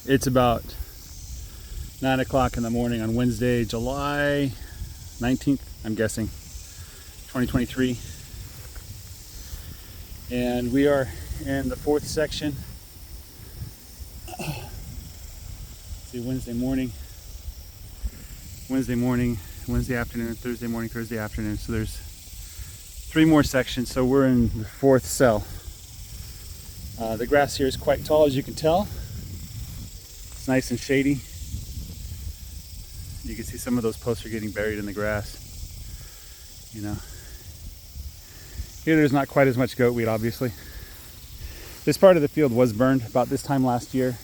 It's about 9 o'clock in the morning on Wednesday, July 19th, I'm guessing, 2023. And we are in the fourth section. Let's see, Wednesday afternoon, Thursday morning, Thursday afternoon. So there's 3 more sections. So we're in the fourth cell. The grass here is quite tall, as you can tell. It's nice and shady. You can see some of those posts are getting buried in the grass. You know, here there's not quite as much goatweed, obviously. This part of the field was burned about this time last year.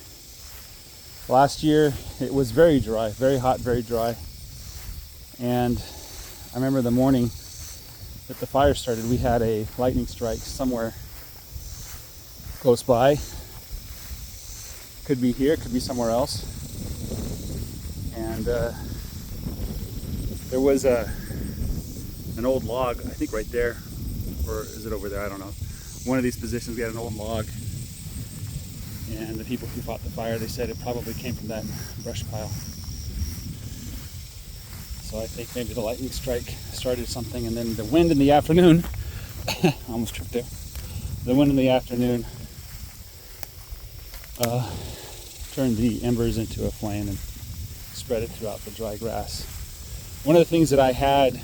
Last year it was very dry, very hot, very dry. And I remember the morning that the fire started, we had a lightning strike somewhere close by. Could be here, could be somewhere else. And there was an old log, I think right there, or is it over there? I don't know. One of these positions, we had an old log. And the people who fought the fire, they said it probably came from that brush pile. So I think maybe the lightning strike started something, and then the wind in the afternoon, I almost tripped there. The wind in the afternoon turned the embers into a flame and spread it throughout the dry grass. One of the things that I had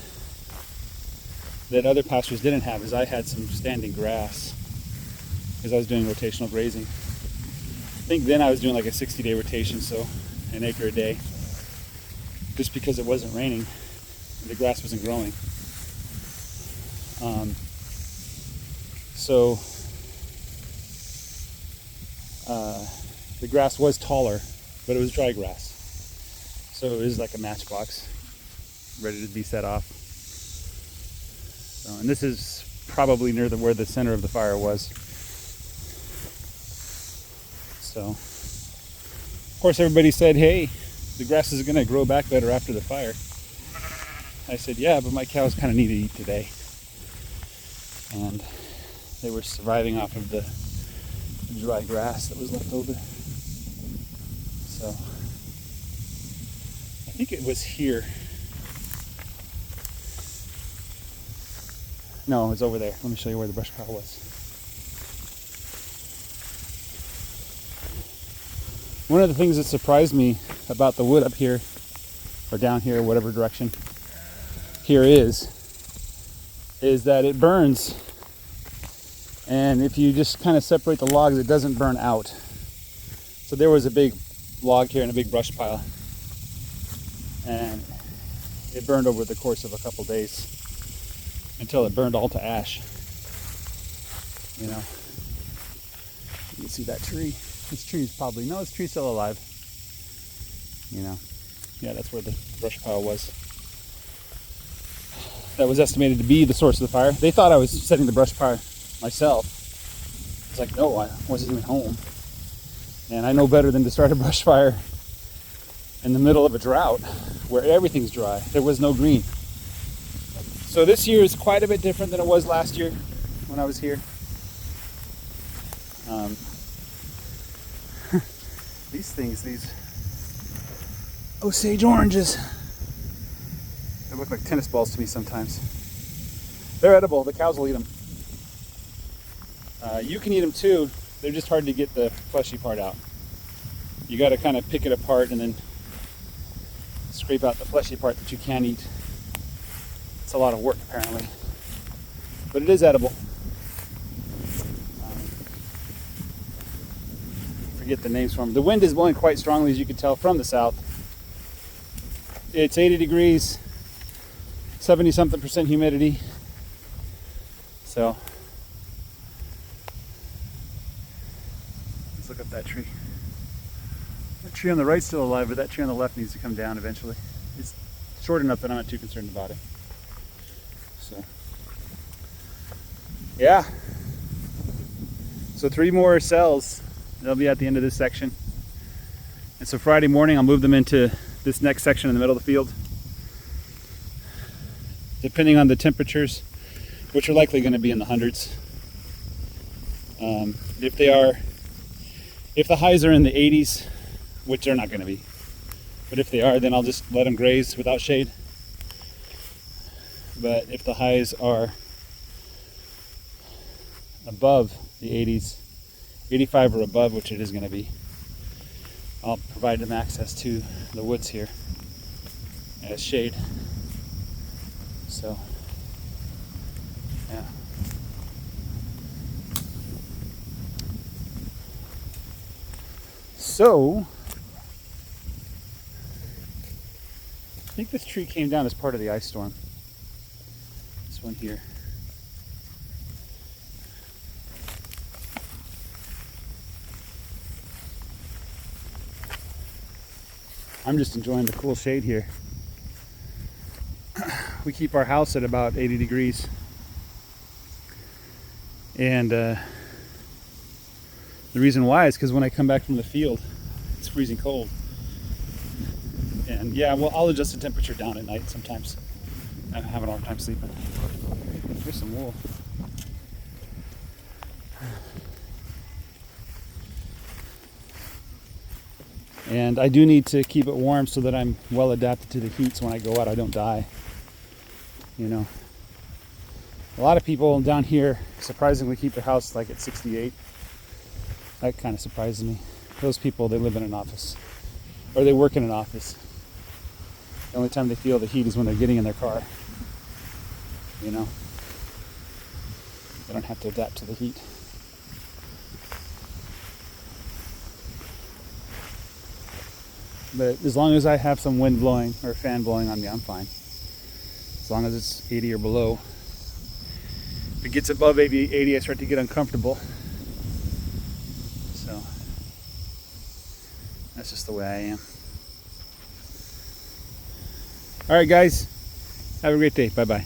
that other pastures didn't have is I had some standing grass because I was doing rotational grazing. I think then I was doing like a 60-day rotation, so an acre a day. Just because it wasn't raining, the grass wasn't growing. The grass was taller, but it was dry grass. So it was like a matchbox, ready to be set off. So, and this is probably near where the center of the fire was. So, of course, everybody said, hey, the grass is going to grow back better after the fire. I said, yeah, but my cows kind of need to eat today. And they were surviving off of the dry grass that was left over. So, I think it was here. No, it's over there. Let me show you where the brush pile was. One of the things that surprised me about the wood up here, or down here, whatever direction here is that it burns. And if you just kind of separate the logs, it doesn't burn out. So there was a big log here and a big brush pile. And it burned over the course of a couple days until it burned all to ash. You know, you can see that tree. This tree's probably, no, this tree's still alive. You know, yeah, that's where the brush pile was. That was estimated to be the source of the fire. They thought I was setting the brush fire myself. It's like, no, I wasn't even home. And I know better than to start a brush fire in the middle of a drought where everything's dry. There was no green. So this year is quite a bit different than it was last year when I was here. These things, these Osage oranges, they look like tennis balls to me sometimes. They're edible. The cows will eat them. You can eat them too. They're just hard to get the fleshy part out. You got to kind of pick it apart and then scrape out the fleshy part that you can eat. It's a lot of work apparently, but it is edible. Forget the names for them. The wind is blowing quite strongly, as you can tell, from the south. It's 80 degrees, 70-something% humidity. So let's look up that tree. That tree on the right's still alive, but that tree on the left needs to come down eventually. It's short enough that I'm not too concerned about it. So, yeah. So 3 more cells. They'll be at the end of this section. And so Friday morning, I'll move them into this next section in the middle of the field. Depending on the temperatures, which are likely going to be in the hundreds. If the highs are in the 80s, which they're not going to be. But if they are, then I'll just let them graze without shade. But if the highs are above the 80s, 85 or above, which it is going to be, I'll provide them access to the woods here as shade. So, yeah. So, I think this tree came down as part of the ice storm. This one here. I'm just enjoying the cool shade here. We keep our house at about 80 degrees. And the reason why is because when I come back from the field, it's freezing cold. And yeah, well, I'll adjust the temperature down at night sometimes. I'm having a hard time sleeping. There's some wool. And I do need to keep it warm so that I'm well adapted to the heat, so when I go out I don't die. You know, a lot of people down here surprisingly keep their house like at 68. That kind of surprises me. Those people, they live in an office or they work in an office. The only time they feel the heat is when they're getting in their car. You know, they don't have to adapt to the heat. But as long as I have some wind blowing or a fan blowing on me, I'm fine. As long as it's 80 or below. If it gets above 80, I start to get uncomfortable. So that's just the way I am. All right, guys. Have a great day. Bye-bye.